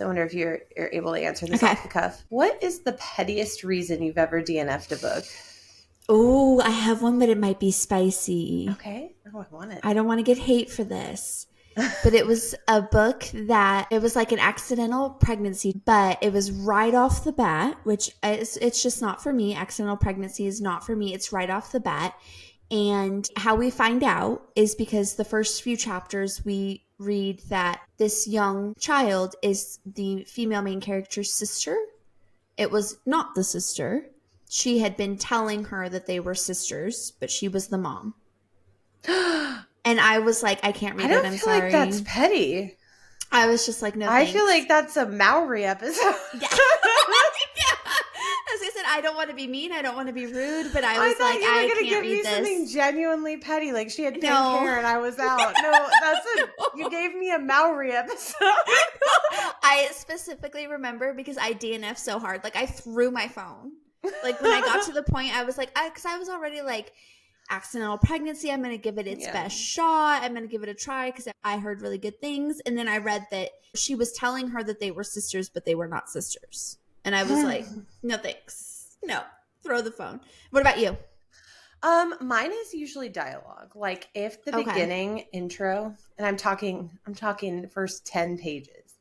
I wonder if you're able to answer this Okay. off the cuff. What is the pettiest reason you've ever DNF'd a book? Oh, I have one, but it might be spicy. Okay. Oh, I want it. I don't want to get hate for this. But it was a book that it was like an accidental pregnancy, but it was right off the bat, which it's just not for me. Accidental pregnancy is not for me. It's right off the bat. And how we find out is because the first few chapters we read that this young child is the female main character's sister. It was not the sister. She had been telling her that they were sisters, but she was the mom. And I was like, I can't read it. I'm sorry. I don't feel like that's petty. I was just like, no I thanks. feel like that's a Maori episode. Yeah. As I said, I don't want to be mean. I don't want to be rude. But I was like, I can't read this. You were going to give me something genuinely petty. Like she had pink hair and I was out. No, you gave me a Maori episode. I specifically remember because I DNF so hard. Like I threw my phone. Like when I got to the point, I was like, because I was already like, accidental pregnancy, I'm going to give it its best shot. I'm going to give it a try because I heard really good things. And then I read that she was telling her that they were sisters, but they were not sisters. And I was like, no thanks. No, throw the phone. What about you? Mine is usually dialogue. Like if the beginning intro, and I'm talking first 10 pages,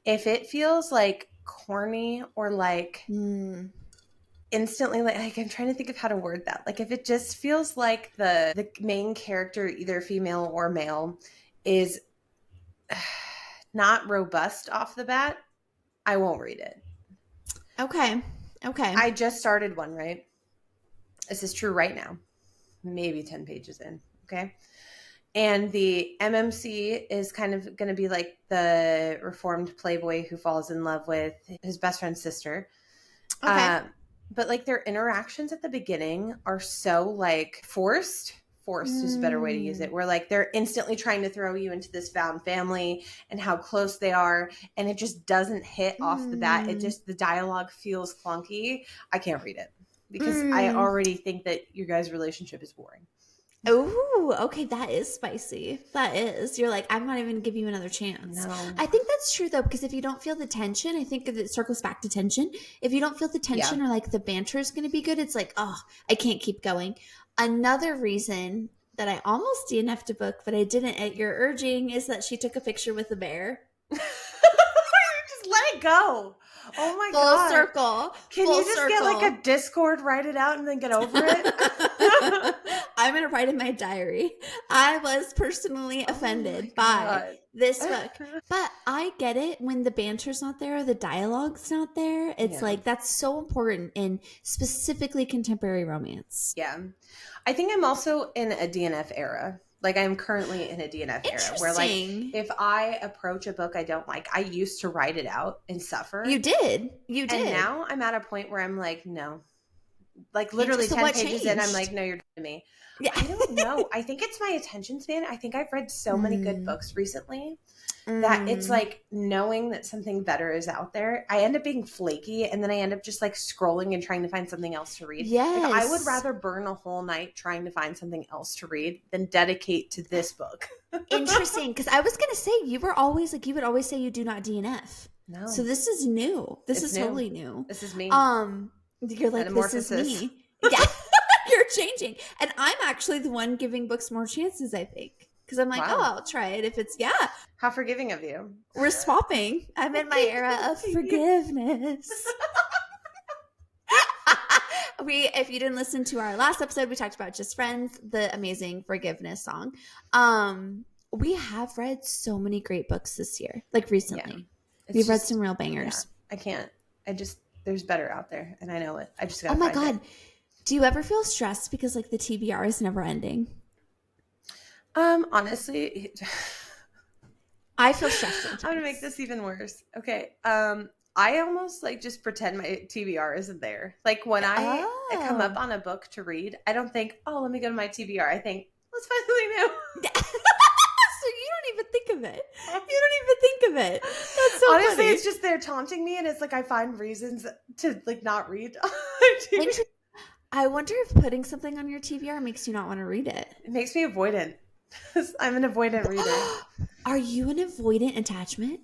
if it feels like corny or like instantly like I'm trying to think of how to word that. Like if it just feels like the main character, either female or male, is not robust off the bat, I won't read it. Okay. I just started one, right? This is true right now. Maybe 10 pages in. Okay. And the MMC is kind of going to be like the reformed playboy who falls in love with his best friend's sister. Okay. But like their interactions at the beginning are so like forced is a better way to use it, where like they're instantly trying to throw you into this found family and how close they are, and it just doesn't hit off the bat. It just, the dialogue feels clunky. I can't read it because I already think that your guys' relationship is boring. Oh, okay. That is spicy. That is. You're like, I'm not even going to give you another chance. No. I think that's true, though, because if you don't feel the tension, I think it circles back to tension. If you don't feel the tension or like the banter is going to be good, it's like, oh, I can't keep going. Another reason that I almost DNF'd a book, but I didn't at your urging, is that she took a picture with a bear. Just let it go. Oh my God. Full circle. Can you just get like a Discord, write it out, and then get over it? I'm going to write in my diary. I was personally offended by this book. But I get it when the banter's not there, the dialogue's not there. It's like, that's so important in specifically contemporary romance. Yeah. I think I'm also in a DNF era. Like I'm currently in a DNF era where like if I approach a book I don't like, I used to write it out and suffer. You did. And now I'm at a point where I'm like, no. Like literally 10 pages in, I'm like, no, you're to me. Yeah. I don't know. I think it's my attention span. I think I've read so many good books recently that it's like knowing that something better is out there. I end up being flaky and then I end up just like scrolling and trying to find something else to read. Yes. Like, I would rather burn a whole night trying to find something else to read than dedicate to this book. Interesting. Because I was going to say, you would always say you do not DNF. No. So this is new. This is totally new. This is me. You're like, this is me. Yeah. You're changing. And I'm actually the one giving books more chances, I think. Because I'm like, I'll try it if it's, How forgiving of you. We're swapping. I'm in my era of forgiveness. If you didn't listen to our last episode, we talked about Just Friends, the amazing forgiveness song. We have read so many great books this year, like recently. Yeah. We've read some real bangers. Yeah, I can't. There's better out there, and I know it. I just gotta find it. Oh my God. Do you ever feel stressed because like the TBR is never ending? Honestly, I feel stressed sometimes. I'm gonna make this even worse. Okay. I almost like just pretend my TBR isn't there. Like when I come up on a book to read, I don't think, oh, let me go to my TBR. I think, let's find something new. So you don't even think of it. You don't even think of it. That's so honestly funny. It's just they're taunting me, and it's like I find reasons to like not read. I wonder if putting something on your TBR makes you not want to read it. It makes me avoidant. I'm an avoidant reader. Are you an avoidant attachment?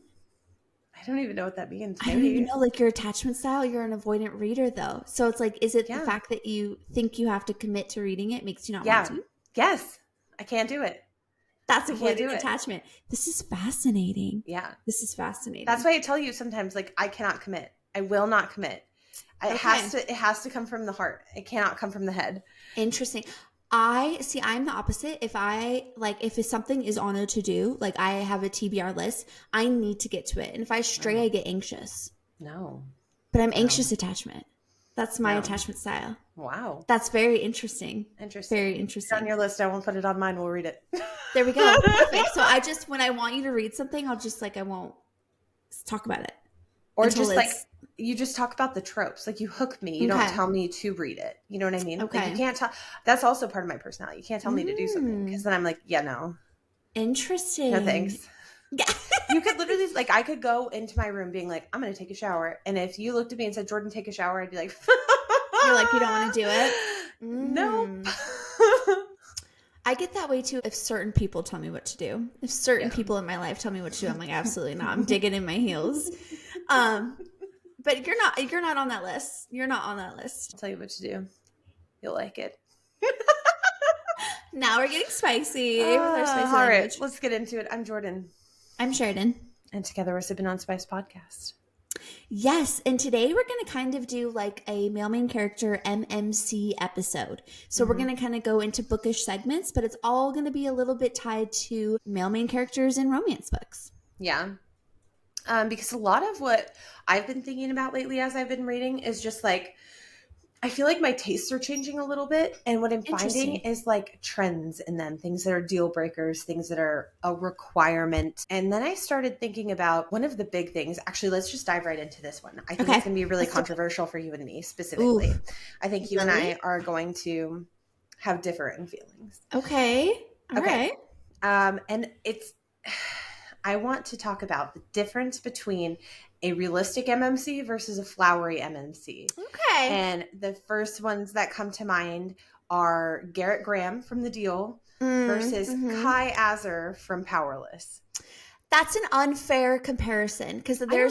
I I don't even know what that means. I don't even know, like your attachment style. You're an avoidant reader though. So it's like, is it the fact that you think you have to commit to reading it makes you not want to? Yes. I can't do it. That's avoidant attachment. This is fascinating. Yeah. This is fascinating. That's why I tell you sometimes, like, I cannot commit. I will not commit. It has to come from the heart. It cannot come from the head. Interesting. I'm the opposite. If something is on a to-do, like I have a TBR list, I need to get to it. And if I stray, I get anxious. No. But I'm anxious attachment. That's my attachment style. Wow. That's very interesting. Interesting. Very interesting. It's on your list. I won't put it on mine. We'll read it. There we go. Perfect. So when I want you to read something, I'll just I won't talk about it. Or just you just talk about the tropes. Like you hook me. You don't tell me to read it. You know what I mean? Okay. Like you can't tell. That's also part of my personality. You can't tell me to do something because then I'm like, yeah, no. Interesting. No thanks. Yeah. You could literally, I could go into my room being like, I'm going to take a shower. And if you looked at me and said, Jordan, take a shower, I'd be like, you're like, you don't want to do it? Nope. I get that way too if certain people tell me what to do. If certain people in my life tell me what to do, I'm like, absolutely not. I'm digging in my heels. But you're not on that list. You're not on that list. I'll tell you what to do. You'll like it. Now we're getting spicy with our spicy all language. Right, let's get into it. I'm Jordan. I'm Sheridan. And together we're Sippin on Spice podcast. Yes, and today we're going to kind of do like a male main character MMC episode. So we're going to kind of go into bookish segments, but it's all going to be a little bit tied to male main characters in romance books. Yeah. Because a lot of what I've been thinking about lately as I've been reading is just like, I feel like my tastes are changing a little bit. And what I'm finding is like trends in them, things that are deal breakers, things that are a requirement. And then I started thinking about one of the big things. Actually, let's just dive right into this one. I think it's going to be really controversial for you and me specifically. Ooh. I think you and I are going to have differing feelings. Okay. All right. And I want to talk about the difference between a realistic MMC versus a flowery MMC. Okay. And the first ones that come to mind are Garrett Graham from The Deal versus Kai Azar from Powerless. That's an unfair comparison because there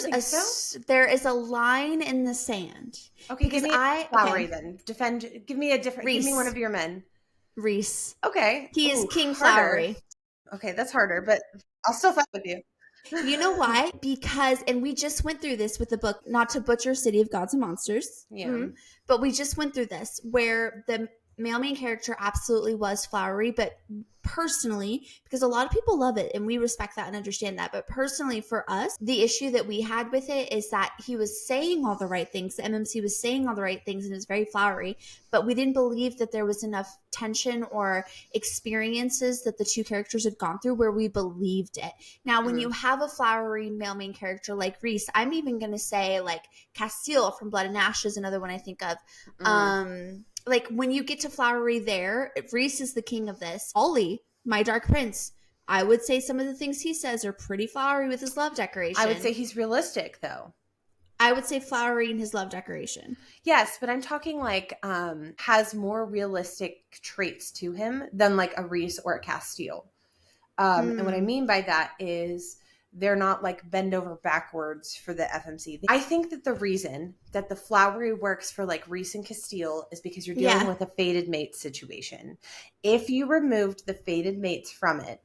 is a line in the sand. Okay, give me flowery then. Give me one of your men. Reese. Okay. He is King Flowery. Okay, that's harder, but I'll still fight with you. You know why? Because, and we just went through this with the book, not to butcher City of Gods and Monsters. Yeah. But we just went through this where the male main character absolutely was flowery, but personally, because a lot of people love it and we respect that and understand that, but personally for us, the issue that we had with it is that he was saying all the right things. The MMC was saying all the right things and it was very flowery, but we didn't believe that there was enough tension or experiences that the two characters had gone through where we believed it. Now, when you have a flowery male main character like Reese, I'm even going to say like Castile from Blood and Ash is another one I think of. Like when you get to flowery there, Reese is the king of this. Ollie, my Dark Prince, I would say some of the things he says are pretty flowery with his love decoration. I would say he's realistic though. I would say flowery in his love decoration. Yes, but I'm talking like has more realistic traits to him than like a Reese or a Castile. And what I mean by that is they're not like bend over backwards for the FMC. I think that the reason that the flowery works for like Reese and Castile is because you're dealing with a fated mate situation. If you removed the fated mates from it,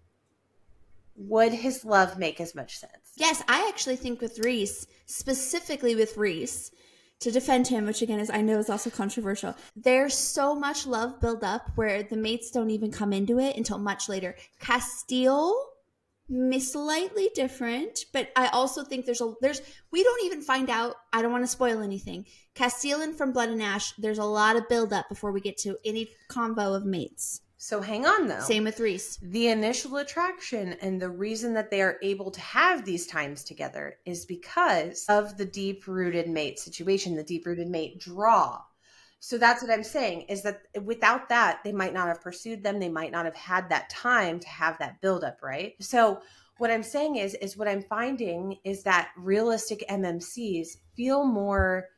would his love make as much sense? Yes, I actually think with Reese, specifically with Reese, to defend him, which again is I know is also controversial, there's so much love build up where the mates don't even come into it until much later. Castile, slightly different, but I also think there's we don't even find out. I don't want to spoil anything. Castile from Blood and Ash, there's a lot of build up before we get to any combo of mates. So hang on though. Same with Reese. The initial attraction and the reason that they are able to have these times together is because of the deep-rooted mate situation, the deep-rooted mate draw. So that's what I'm saying is that without that, they might not have pursued them. They might not have had that time to have that buildup, right? So what I'm saying is what I'm finding is that realistic MMCs feel more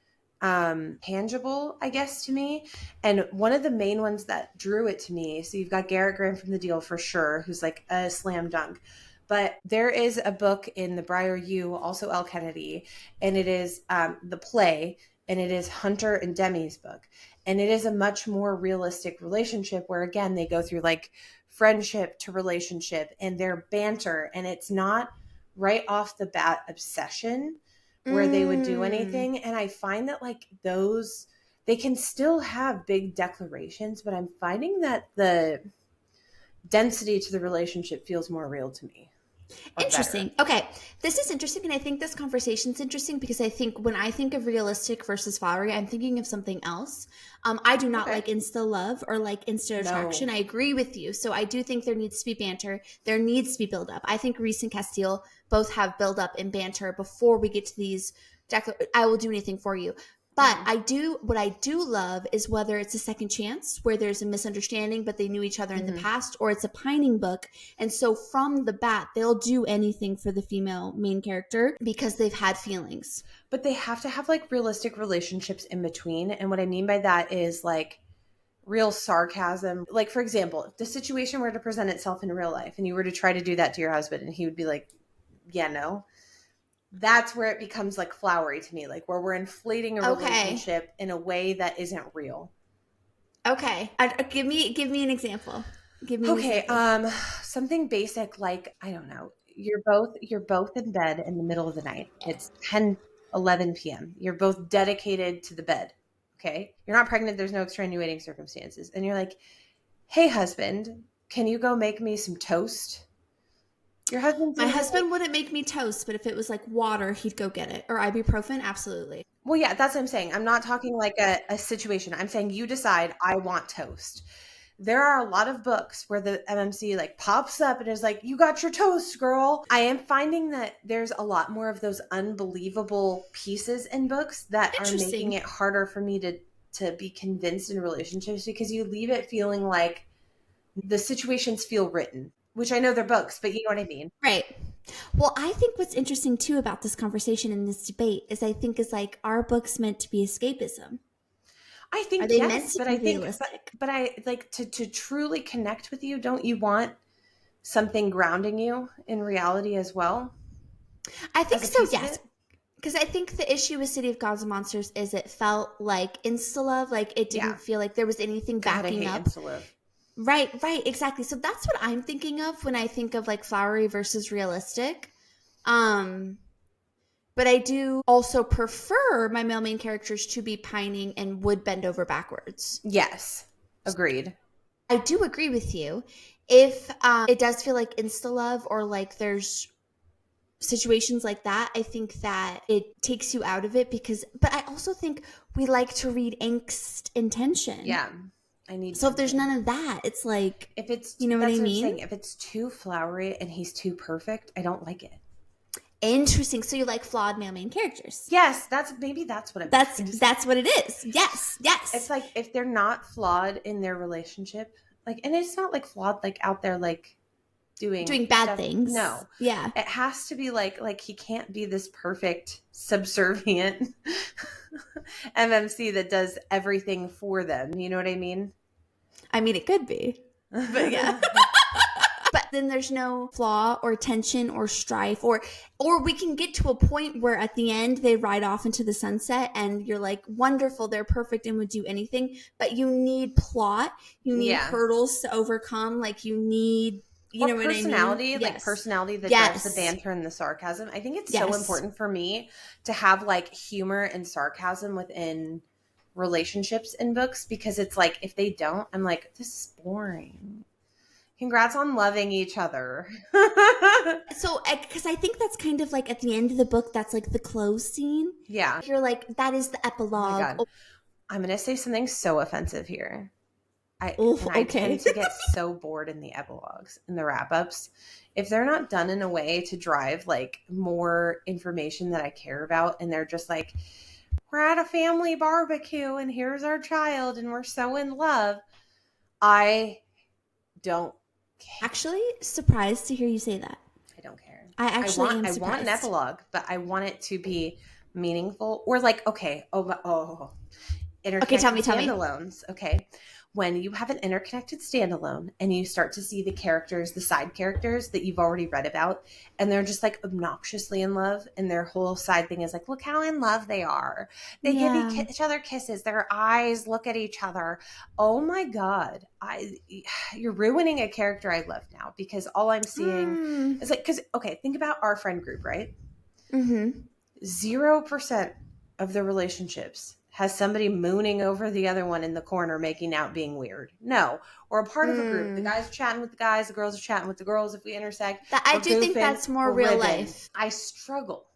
tangible, I guess, to me. And one of the main ones that drew it to me, so you've got Garrett Graham from The Deal for sure, who's like a slam dunk. But there is a book in the Briar U, also L. Kennedy, and it is the play, and it is Hunter and Demi's book. And it is a much more realistic relationship where, again, they go through like friendship to relationship and their banter. And it's not right off the bat obsession where they would do anything. And I find that like those, they can still have big declarations, but I'm finding that the density to the relationship feels more real to me. Interesting. Better. Okay. This is interesting. And I think this conversation's interesting because I think when I think of realistic versus flowery, I'm thinking of something else. I do not like insta love or like instant attraction. No. I agree with you. So I do think there needs to be banter. There needs to be build up. I think Reese and Castile both have build up and banter before we get to these. I will do anything for you. But what I do love is whether it's a second chance where there's a misunderstanding, but they knew each other in the past, or it's a pining book. And so from the bat, they'll do anything for the female main character because they've had feelings. But they have to have like realistic relationships in between. And what I mean by that is like real sarcasm. Like, for example, if the situation were to present itself in real life and you were to try to do that to your husband and he would be like, yeah, no. That's where it becomes like flowery to me, like where we're inflating a relationship in a way that isn't real. Okay. Give me an example. Something basic like, I don't know, you're both in bed in the middle of the night. It's 10-11 p.m. You're both dedicated to the bed. Okay. You're not pregnant. There's no extenuating circumstances. And you're like, hey, husband, can you go make me some toast? My husband wouldn't make me toast, but if it was like water, he'd go get it. Or ibuprofen, absolutely. Well, yeah, that's what I'm saying. I'm not talking like a situation. I'm saying you decide, I want toast. There are a lot of books where the MMC like pops up and is like, you got your toast, girl. I am finding that there's a lot more of those unbelievable pieces in books that are making it harder for me to be convinced in relationships because you leave it feeling like the situations feel written. Which I know they're books, but you know what I mean. Right. Well, I think what's interesting too about this conversation and this debate is I think is like, are books meant to be escapism? I think are they meant to be realistic? But I like to truly connect with you. Don't you want something grounding you in reality as well? I think so, yes. Because I think the issue with City of Gods and Monsters is it felt like insta-love, like it didn't feel like there was anything backing up. Insta-love. Right, exactly. So that's what I'm thinking of when I think of like flowery versus realistic. But I do also prefer my male main characters to be pining and would bend over backwards. Yes, agreed. I do agree with you. If it does feel like insta-love or like there's situations like that, I think that it takes you out of it but I also think we like to read angst and tension. Yeah. So if there's none of that, it's like, if it's, you know what I mean? I'm saying. If it's too flowery and he's too perfect, I don't like it. Interesting. So you like flawed male main characters? Yes, that's what it is. That's what it is. Yes. It's like if they're not flawed in their relationship, like, and it's not like flawed like out there like doing bad things. No. Yeah. It has to be like he can't be this perfect subservient MMC that does everything for them. You know what I mean? I mean, it could be, but yeah. But then there's no flaw or tension or strife or we can get to a point where at the end they ride off into the sunset and you're like, wonderful, they're perfect and would do anything, but you need plot, you need hurdles to overcome, like you need, you know what I mean? Personality, like personality that drives the banter and the sarcasm. I think it's so important for me to have like humor and sarcasm within relationships in books because it's like if they don't, I'm like, this is boring. Congrats on loving each other. So, because I think that's kind of like at the end of the book, that's like the close scene. Yeah. You're like, that is the epilogue. Oh my God. I'm going to say something so offensive here. I tend to get so bored in the epilogues and the wrap-ups. If they're not done in a way to drive like more information that I care about and they're just like, we're at a family barbecue and here's our child and we're so in love, I don't care. Actually, surprised to hear you say that. I don't care. I want an epilogue, but I want it to be meaningful or like, okay, tell me. Standalones. Okay. when you have an interconnected standalone and you start to see the characters, the side characters that you've already read about, and they're just like obnoxiously in love, and their whole side thing is like, look how in love they are. They give each other kisses. Their eyes look at each other. Oh my God. You're ruining a character I love now, because all I'm seeing is like, because, okay, think about our friend group, right? 0% of the relationships has somebody mooning over the other one in the corner, making out, being weird. No. Or a part of a group. The guys are chatting with the guys. The girls are chatting with the girls. If we intersect, I do think that's more real life. I struggle.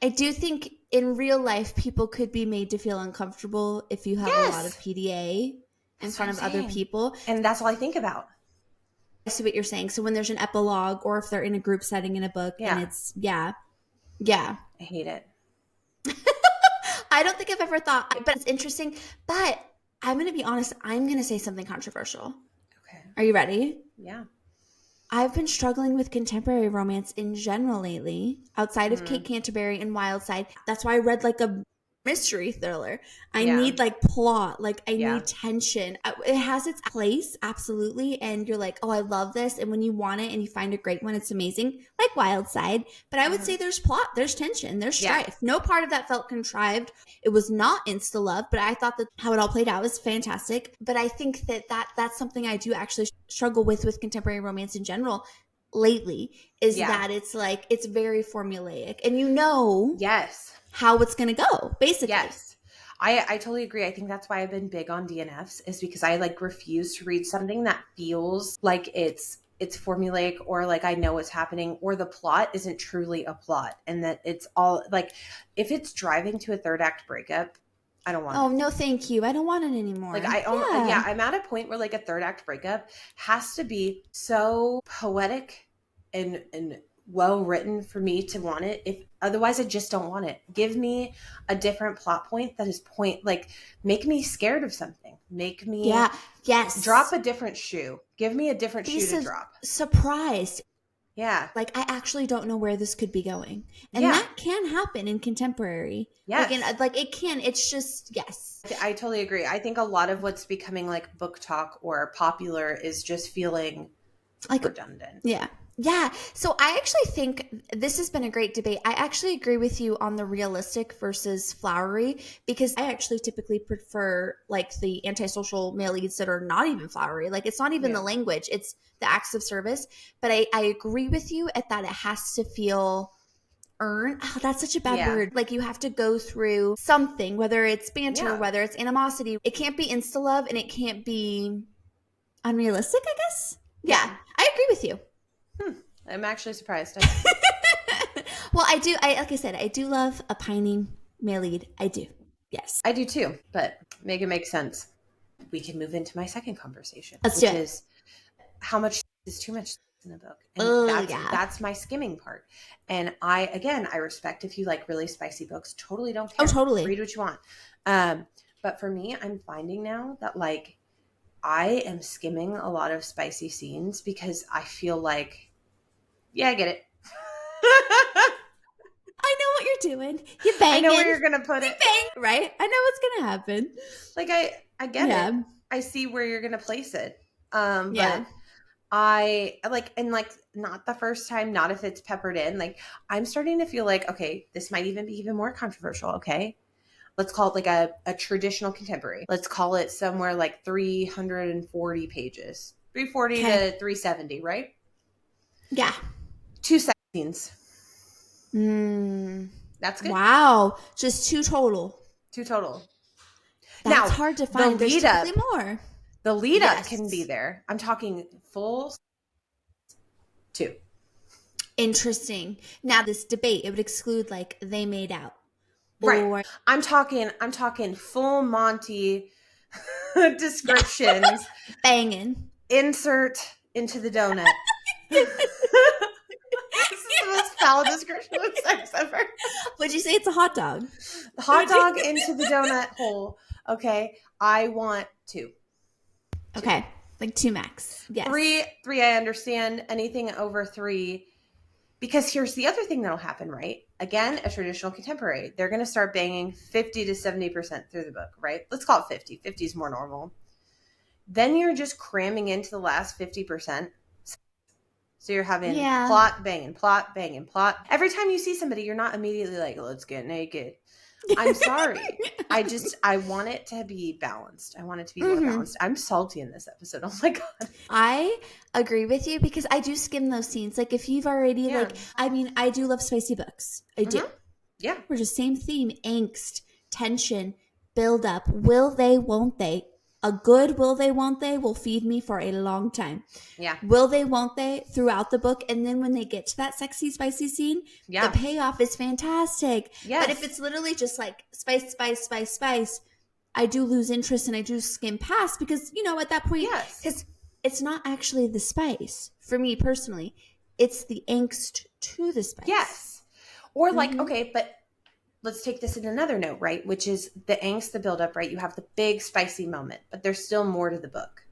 I do think in real life, people could be made to feel uncomfortable if you have a lot of PDA in front of other people. And that's all I think about. I see what you're saying. So when there's an epilogue, or if they're in a group setting in a book, and it's, I hate it. I don't think I've ever thought, but it's interesting. But I'm going to be honest, I'm going to say something controversial. Okay. Are you ready? Yeah. I've been struggling with contemporary romance in general lately, outside of Kate Canterbury and Wildside. That's why I read like a mystery thriller. I need like plot, like I need tension. It has its place, absolutely. And you're like, oh, I love this. And when you want it and you find a great one, it's amazing, like Wildside. But I would say there's plot, there's tension, there's strife. No part of that felt contrived. It was not insta love, but I thought that how it all played out was fantastic. But I think that's something I do actually struggle with contemporary romance in general lately, is that it's like, it's very formulaic, and how it's going to go, basically. Yes. I totally agree. I think that's why I've been big on DNFs, is because I like refuse to read something that feels like it's formulaic, or like I know what's happening, or the plot isn't truly a plot, and that it's all like, if it's driving to a third act breakup, I don't want it. Oh, no, thank you. I don't want it anymore. Like I'm at a point where like a third act breakup has to be so poetic and well written for me to want it. If otherwise, I just don't want it. Give me a different plot point that is like, make me scared of something. Make me drop a different shoe. Give me a different shoe to drop. Surprised. Yeah. Like, I actually don't know where this could be going. And that can happen in contemporary. Yes. Like it can. It's just, I totally agree. I think a lot of what's becoming like book talk or popular is just feeling like redundant. Yeah. Yeah. So I actually think this has been a great debate. I actually agree with you on the realistic versus flowery, because I actually typically prefer like the antisocial male leads that are not even flowery. Like, it's not even the language, it's the acts of service. But I agree with you at that it has to feel earned. Oh, that's such a bad word. Like, you have to go through something, whether it's banter, whether it's animosity. It can't be insta love, and it can't be unrealistic, I guess. Yeah. I agree with you. I'm actually surprised. Well, like I said, I do love a pining male lead. I do. Yes. I do too, but make it make sense. We can move into my second conversation. Let's do it. Which is, how much is too much in a book? And that's my skimming part. And I respect if you like really spicy books. Totally don't care. Oh, totally. Read what you want. But for me, I'm finding now that like, I am skimming a lot of spicy scenes because I feel like, I get it. I know what you're doing. You banging. I know where you're going to put it. Bang, right? I know what's going to happen. Like, I get it. I see where you're going to place it. But I like, and like, not the first time, not if it's peppered in. Like, I'm starting to feel like, okay, this might even be even more controversial. Okay. Let's call it like a traditional contemporary. Let's call it somewhere like 340 pages, 340 to 370, right? Yeah. 2 sex scenes. That's good. Wow. Just 2 total. 2 total. That's now, hard to find. There's typically more. The lead up can be there. I'm talking full 2. Interesting. Now this debate, it would exclude like they made out. Right. Or, I'm talking full Monty descriptions. Banging. Insert into the donut. This is the most foul description of sex ever. Would you say it's a hot dog? The hot dog into the donut hole. Okay. I want 2. Okay. Like 2 max. Yes. 3 I understand. Anything over 3. Because here's the other thing that'll happen, right? Again, a traditional contemporary. They're going to start banging 50 to 70% through the book, right? Let's call it 50. 50 is more normal. then you're just cramming into the last 50%. So you're having Yeah. plot banging, plot banging, plot. Every time you see somebody, you're not immediately like, let's get naked. I'm sorry. I want it to be balanced. I want it to be more balanced. I'm salty in this episode. Oh my God. I agree with you because I do skim those scenes. Like if you've already I do love spicy books. I do. Yeah. We're just same theme, angst, tension, build up. Will they, won't they? A good will they, won't they will feed me for a long time. Yeah. Will they, won't they throughout the book. And then when they get to that sexy, spicy scene, the payoff is fantastic. Yes. But if it's literally just like spice, spice, spice, spice, I do lose interest and I do skim past because, at that point, because it's not actually the spice for me personally. It's the angst to the spice. Yes. Or like, okay, but let's take this in another note, right? Which is the angst, the buildup, right? You have the big spicy moment, but there's still more to the book.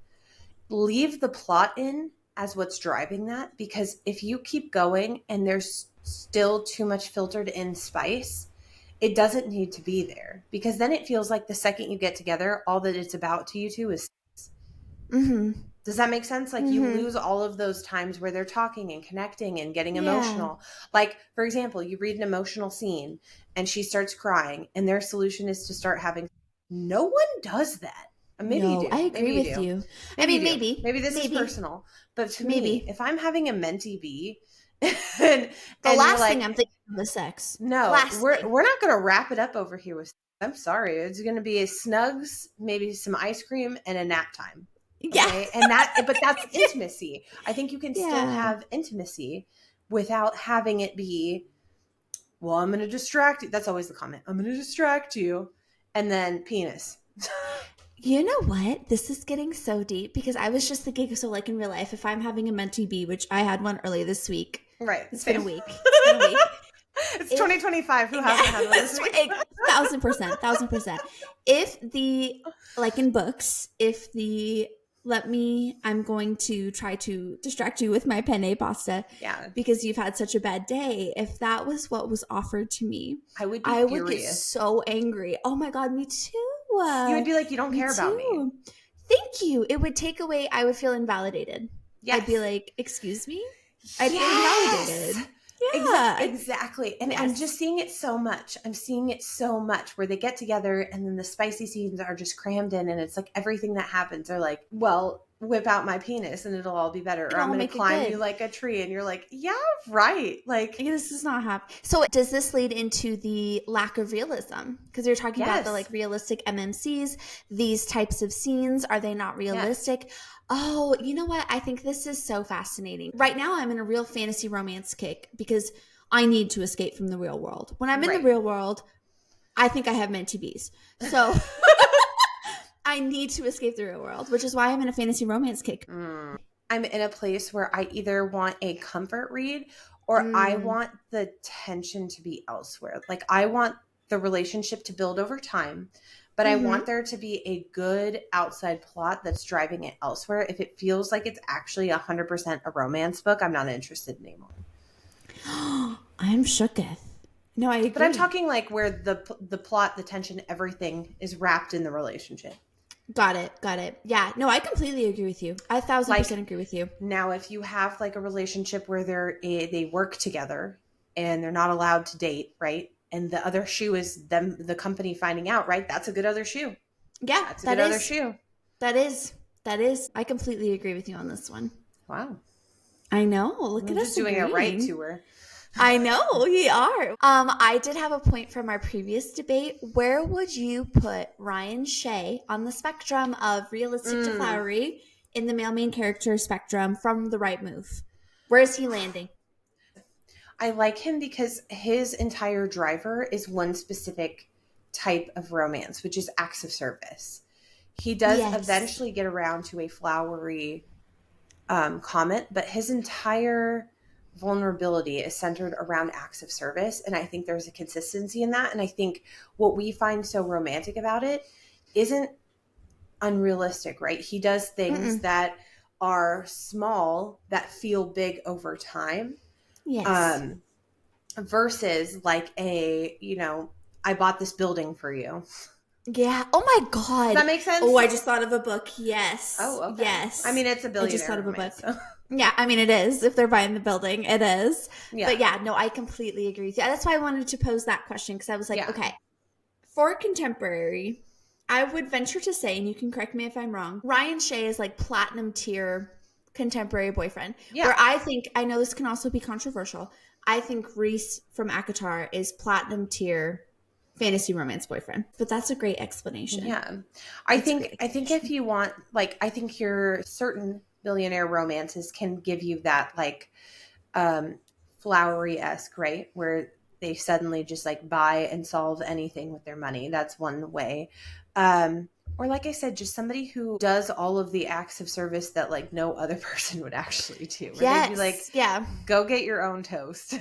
Leave the plot in as what's driving that, because if you keep going and there's still too much filtered in spice, it doesn't need to be there, because then it feels like the second you get together, all that it's about to you two is sex. Does that make sense? Like you lose all of those times where they're talking and connecting and getting emotional. Like, for example, you read an emotional scene and she starts crying and their solution is to start having. No one does that. Maybe you do. I agree with you. Maybe this is personal, but to me, if I'm having a mentee bee, and the last thing I'm thinking of is sex. No, we're not going to wrap it up over here with. I'm sorry, it's going to be a snugs, maybe some ice cream, and a nap time. Okay? Yeah, but that's intimacy. I think you can still have intimacy without having it be. Well, I'm going to distract you. That's always the comment. I'm going to distract you, and then penis. You know what? This is getting so deep because I was just thinking, so like in real life, if I'm having a mentee bee, which I had one earlier this week. Right. It's been a week. It's 2025. Who hasn't had one this week? 1,000%. If the, like in books, I'm going to try to distract you with my penne pasta. Yeah. Because you've had such a bad day. If that was what was offered to me, I would get so angry. Oh my God, me too. You would be like, you don't care about me. Thank you. It would take away, I would feel invalidated. Yes. I'd be like, excuse me? I'd feel invalidated. Yeah. Exactly. And I'm just seeing it so much. I'm seeing it so much where they get together and then the spicy scenes are just crammed in and it's like everything that happens are like, well, whip out my penis and it'll all be better. Or I'm going to climb you like a tree. And you're like, yeah, right. Like this is not happening. So does this lead into the lack of realism? Because you're talking about the like realistic MMCs, these types of scenes. Are they not realistic? Yes. Oh, you know what? I think this is so fascinating. Right now, I'm in a real fantasy romance kick because I need to escape from the real world. When I'm in the real world, I think I have mentee bees. So I need to escape the real world, which is why I'm in a fantasy romance kick. I'm in a place where I either want a comfort read or I want the tension to be elsewhere. Like I want the relationship to build over time. But I want there to be a good outside plot that's driving it elsewhere. If it feels like it's actually 100% a romance book, I'm not interested anymore. I'm shooketh. No, I agree. But I'm talking like where the plot, the tension, everything is wrapped in the relationship. Got it. Yeah. No, I completely agree with you. I 1,000% agree with you. Now, if you have like a relationship where they work together and they're not allowed to date, right? And the other shoe is them, the company finding out, right? That's a good other shoe. Yeah, that's a good other shoe. That is. I completely agree with you on this one. Wow. I know. Look at us just doing it right to her. I know we are. I did have a point from our previous debate. Where would you put Ryan Shea on the spectrum of realistic to flowery in the male main character spectrum from The Right Move? Where is he landing? I like him because his entire driver is one specific type of romance, which is acts of service. He does eventually get around to a flowery comment, but his entire vulnerability is centered around acts of service. And I think there's a consistency in that. And I think what we find so romantic about it isn't unrealistic, right? He does things that are small that feel big over time. Yes. Versus like I bought this building for you. Yeah. Oh my God. Does that make sense? Oh, I just thought of a book. Yes. Oh, okay. Yes. I mean, it's a billionaire. I just thought of a book. So. Yeah, I mean, it is. If they're buying the building, it is. Yeah. But yeah, no, I completely agree with you. That's why I wanted to pose that question, because I was like, okay, for contemporary, I would venture to say, and you can correct me if I'm wrong, Ryan Shea is like platinum tier contemporary boyfriend. Yeah. Where I know this can also be controversial, I think Reese from ACOTAR is platinum tier fantasy romance boyfriend. But that's a great explanation. Yeah. I think if you want, like, I think your certain billionaire romances can give you that, like, flowery-esque, right? Where they suddenly just, like, buy and solve anything with their money. That's one way. Or like I said, just somebody who does all of the acts of service that, like, no other person would actually do. Where they'd be like, go get your own toast.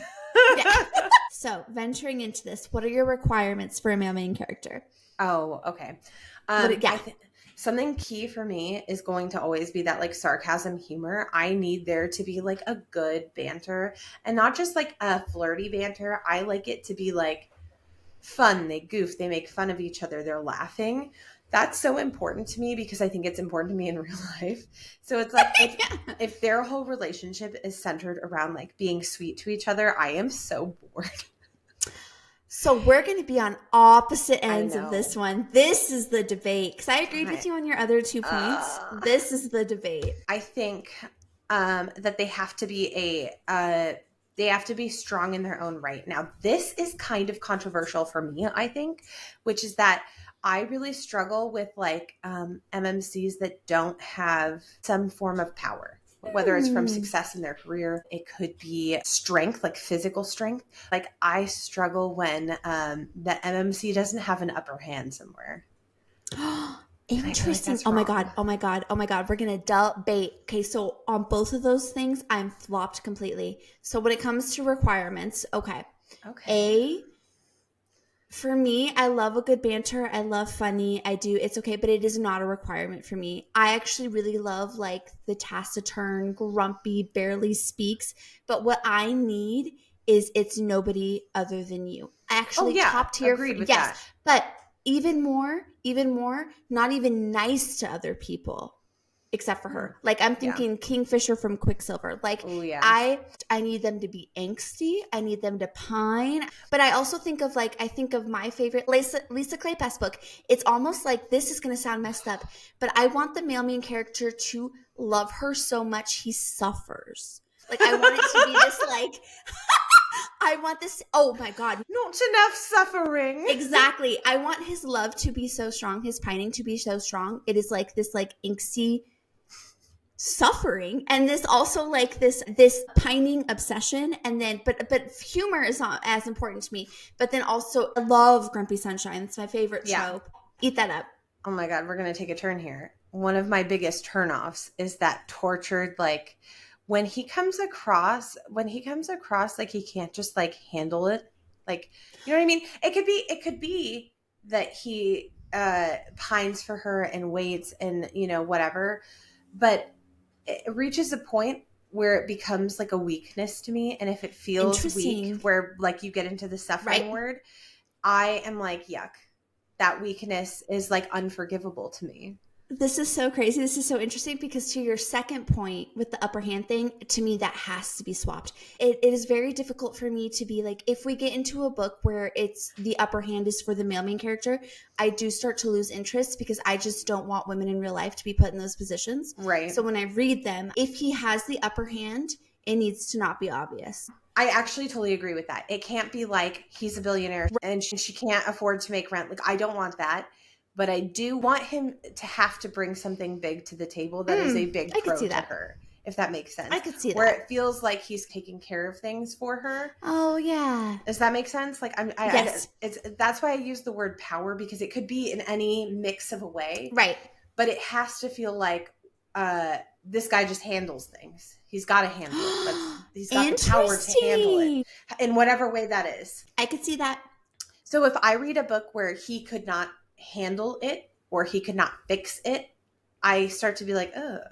Yeah. So, venturing into this, what are your requirements for a male main character? Oh, okay. Something key for me is going to always be that, like, sarcasm humor. I need there to be, like, a good banter, and not just, like, a flirty banter. I like it to be, like, fun. They goof. They make fun of each other. They're laughing. That's so important to me because I think it's important to me in real life. So it's like, if their whole relationship is centered around, like, being sweet to each other, I am so bored. So we're going to be on opposite ends of this one. This is the debate. Because I agreed with you on your other 2 points. This is the debate. I think that they have to be they have to be strong in their own right. Now, this is kind of controversial for me, I think, which is that I really struggle with, like, MMCs that don't have some form of power. Whether it's from success in their career, it could be strength, like physical strength. Like, I struggle when the MMC doesn't have an upper hand somewhere. Interesting. Like, oh my God. We're going to debate. Okay, so on both of those things, I'm flopped completely. So when it comes to requirements, okay. For me, I love a good banter. I love funny. I do. It's okay, but it is not a requirement for me. I actually really love, like, the taciturn, grumpy, barely speaks. But what I need is it's nobody other than you. Actually, top tier. Agreed with that. But even more, not even nice to other people. Except for her. Like, I'm thinking Kingfisher from Quicksilver. Like, I need them to be angsty. I need them to pine. But I also think of, like, I think of my favorite Lisa Kleypas book. It's almost like, this is going to sound messed up, but I want the male main character to love her so much he suffers. Like, I want it to be this, like, I want this, oh my God. Not enough suffering. Exactly. I want his love to be so strong, his pining to be so strong. It is like this, like, angsty suffering, and this also, like, this pining obsession, and then but humor is not as important to me, but then also I love Grumpy Sunshine. It's my favorite trope. Eat that up. Oh my God, we're gonna take a turn here. One of my biggest turnoffs is that tortured, like, when he comes across like he can't just, like, handle it, like, you know what I mean? It could be that he pines for her and waits and, you know, whatever, but it reaches a point where it becomes, like, a weakness to me. And if it feels weak, where, like, you get into the suffering word, I am like, yuck. That weakness is, like, unforgivable to me. This is so crazy. This is so interesting because to your second point with the upper hand thing, to me, that has to be swapped. It is very difficult for me to be like, if we get into a book where it's the upper hand is for the male main character, I do start to lose interest because I just don't want women in real life to be put in those positions. Right. So when I read them, if he has the upper hand, it needs to not be obvious. I actually totally agree with that. It can't be like he's a billionaire and she can't afford to make rent. Like, I don't want that. But I do want him to have to bring something big to the table that is a big pro to her, if that makes sense. I could see that. Where it feels like he's taking care of things for her. Oh, yeah. Does that make sense? Like, yes. That's why I use the word power, because it could be in any mix of a way. Right. But it has to feel like this guy just handles things. He's got to handle it. But he's got the power to handle it in whatever way that is. I could see that. So if I read a book where he could not handle it or he could not fix it, I start to be like, ugh.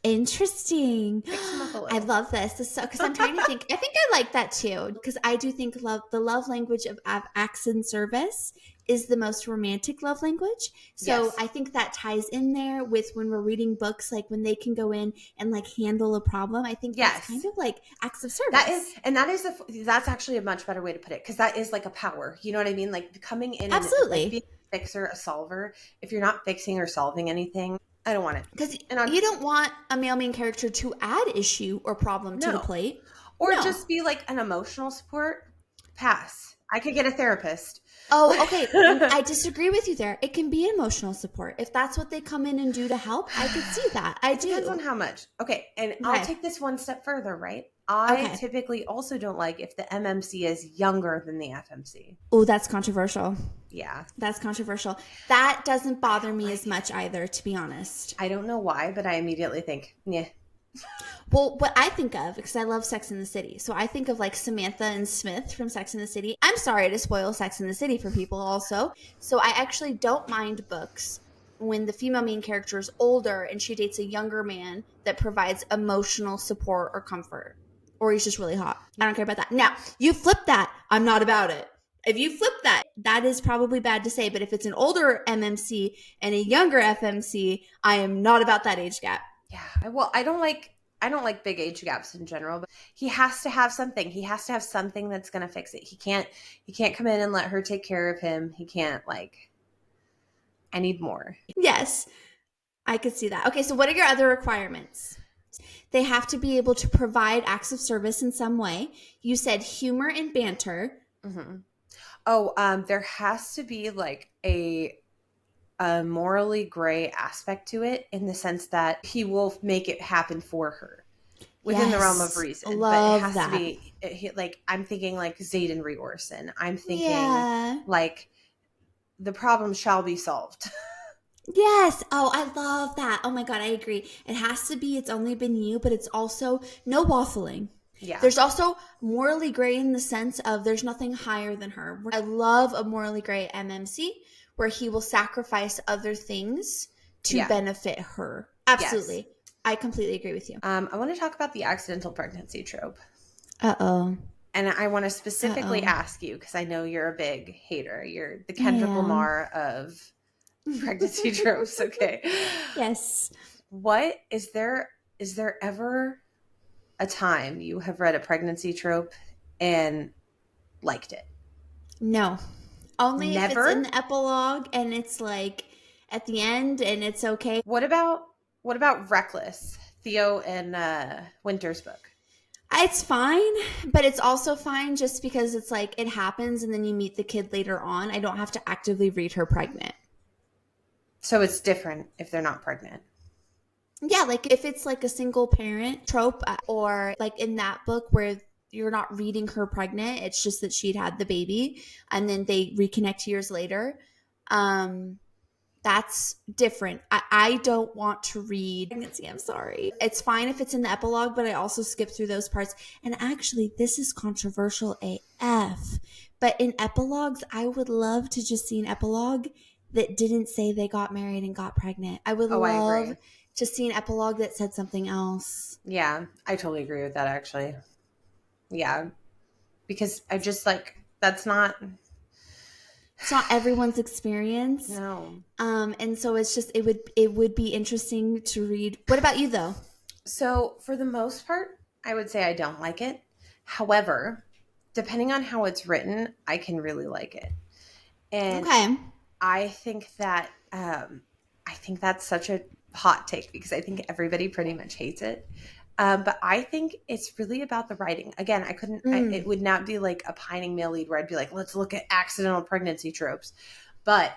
Interesting. I love this. Because I'm trying to think. I think I like that too. Because I do think the love language of acts and service is the most romantic love language. So Yes. I think that ties in there with when we're reading books, like when they can go in and like handle a problem. I think that's kind of like acts of service. That's actually a much better way to put it, because that is like a power. You know what I mean? Like coming in and like Absolutely. being a fixer, a solver. If you're not fixing or solving anything, I don't want it. Because you don't want a male main character to add issue or problem to the No. plate. Or No. just be like an emotional support. Pass. I could get a therapist. Oh, okay. I disagree with you there. It can be emotional support. If that's what they come in and do to help, I could see that. It depends on how much. Okay, and Okay. I'll take this one step further, right? I typically also don't like if the MMC is younger than the FMC. Oh, that's controversial. Yeah. That's controversial. That doesn't bother me as much either, to be honest. I don't know why, but I immediately think, yeah. Well, what I think of, because I love Sex in the City, so I think of like Samantha and Smith from Sex in the City. I'm sorry to spoil Sex in the City for people also. So I actually don't mind books when the female main character is older and she dates a younger man that provides emotional support or comfort. Or he's just really hot. I don't care about that. Now, you flip that, I'm not about it. If you flip that, that is probably bad to say. But if it's an older MMC and a younger FMC, I am not about that age gap. Yeah. Well, I don't like big age gaps in general, but he has to have something. He has to have something that's going to fix it. He can't come in and let her take care of him. He can't I need more. Yes, I could see that. Okay, so what are your other requirements? They have to be able to provide acts of service in some way. You said humor and banter. Mm-hmm. Oh, there has to be like a morally gray aspect to it, in the sense that he will make it happen for her within the realm of reason. Love but it has that. to be like, I'm thinking like Xaden Reorson. I'm thinking like the problem shall be solved. Yes. Oh, I love that. Oh my God, I agree. It has to be, it's only been you, but it's also no waffling. Yeah. There's also morally gray in the sense of there's nothing higher than her. I love a morally gray MMC where he will sacrifice other things to benefit her. Absolutely. Yes. I completely agree with you. I want to talk about the accidental pregnancy trope. Uh-oh. And I want to specifically ask you, because I know you're a big hater. You're the Kendrick Lamar of pregnancy tropes. Okay. Yes. What is there ever a time you have read a pregnancy trope and liked it? No. Only Never? If it's in the epilogue and it's like at the end and it's okay. What about Reckless, Theo and Winter's book? It's fine, but it's also fine just because it's like it happens and then you meet the kid later on. I don't have to actively read her pregnant. So it's different if they're not pregnant. Yeah, like if it's like a single parent trope, or like in that book where you're not reading her pregnant, it's just that she'd had the baby and then they reconnect years later. That's different. I don't want to read pregnancy. I'm sorry. It's fine if it's in the epilogue, but I also skip through those parts. And actually, this is controversial AF. But in epilogues, I would love to just see an epilogue that didn't say they got married and got pregnant. I would love to see an epilogue that said something else. Yeah, I totally agree with that, actually. Yeah, because I just that's not... It's not everyone's experience. No. And so it's just, it would be interesting to read. What about you though? So for the most part, I would say I don't like it. However, depending on how it's written, I can really like it. And I think that's such a hot take, because I think everybody pretty much hates it. But I think it's really about the writing. Again, it would not be like a pining male lead where I'd be like, let's look at accidental pregnancy tropes. But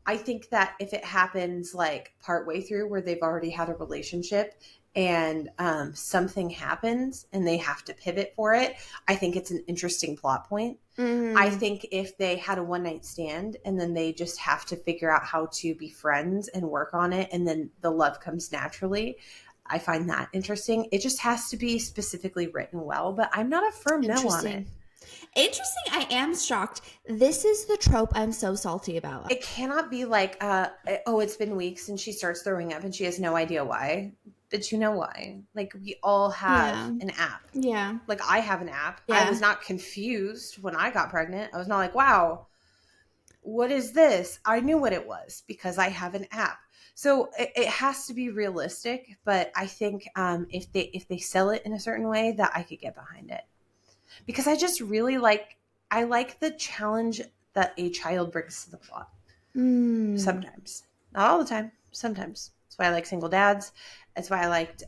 I think that if it happens like partway through where they've already had a relationship and something happens and they have to pivot for it, I think it's an interesting plot point. Mm-hmm. I think if they had a one night stand and then they just have to figure out how to be friends and work on it, and then the love comes naturally, I find that interesting. It just has to be specifically written well, but I'm not a firm no on it. Interesting. I am shocked. This is the trope I'm so salty about. It cannot be like, it's been weeks and she starts throwing up and she has no idea why. But you know why? Like, we all have an app. Yeah. Like, I have an app. Yeah. I was not confused when I got pregnant. I was not like, wow. what is this? I knew what it was because I have an app. So it has to be realistic, but I think if they sell it in a certain way, that I could get behind it, because I just really like the challenge that a child brings to the plot. Sometimes, not all the time. Sometimes. That's why I like single dads. That's why I liked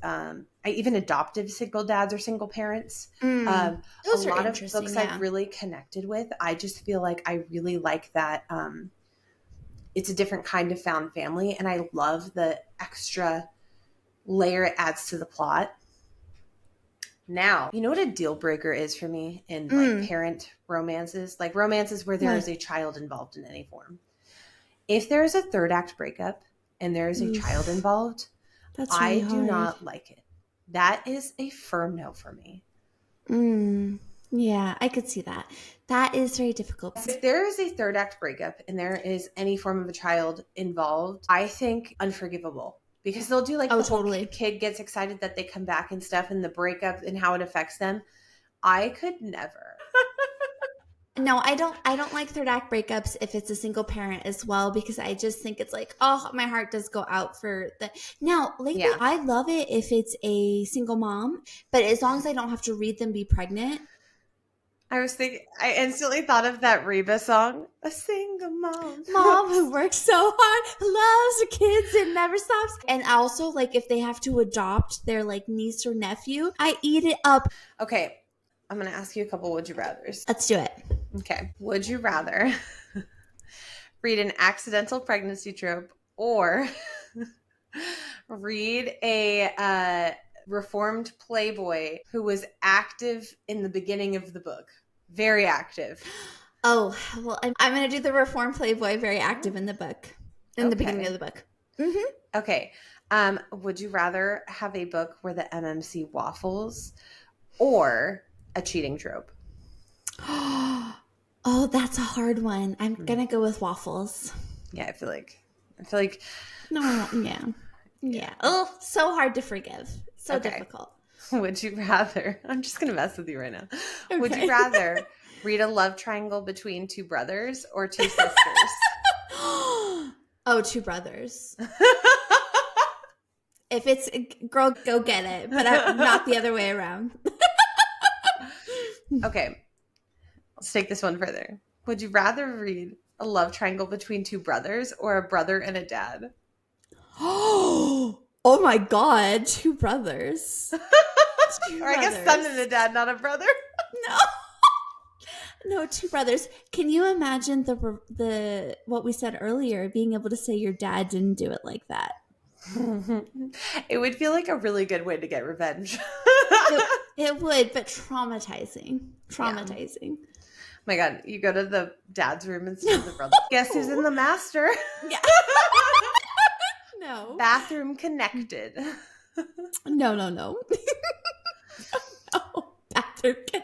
even adoptive single dads or single parents. Those a are lot of interesting, books yeah. I've really connected with. I just feel like I really like that. It's a different kind of found family, and I love the extra layer it adds to the plot. Now, you know what a deal breaker is for me in like parent romances? Like romances where there is a child involved in any form. If there is a third act breakup and there is a child involved, that's really I do not like it. That is a firm no for me. Yeah, I could see that. That is very difficult. If there is a third act breakup and there is any form of a child involved, I think unforgivable. Because they'll do like the totally. whole kid gets excited that they come back and stuff, and the breakup and how it affects them. I could never. No, I don't like third act breakups if it's a single parent as well, because I just think it's like, oh, my heart does go out for the. Now, lately, I love it if it's a single mom, but as long as I don't have to read them be pregnant. I instantly thought of that Reba song, A Single Mom. Mom who works so hard, loves her kids and never stops. And also, like, if they have to adopt their, like, niece or nephew, I eat it up. Okay, I'm going to ask you a couple would you rathers. Let's do it. Okay, would you rather read an accidental pregnancy trope or read a reformed playboy who was active in the beginning of the book? Very active. Oh, well, I'm going to do the reformed playboy, very active in the book, in the beginning of the book. Okay. Would you rather have a book where the MMC waffles or a cheating trope? Oh, that's a hard one. I'm going to go with waffles. Yeah, I feel like. No, yeah. Oh, so hard to forgive. So difficult. Would you rather? I'm just going to mess with you right now. Okay. Would you rather read a love triangle between two brothers or two sisters? Oh, two brothers. If it's girl, go get it, but not the other way around. Okay. Let's take this one further. Would you rather read a love triangle between two brothers or a brother and a dad? Oh my God, two brothers. Or I guess son and a dad, not a brother. No, two brothers. Can you imagine the what we said earlier, being able to say your dad didn't do it like that? It would feel like a really good way to get revenge. It would, but traumatizing. Yeah. My God, you go to the dad's room instead of the brother. Guess who's in the master? Yeah. No. Bathroom connected. No. No, bathroom connected.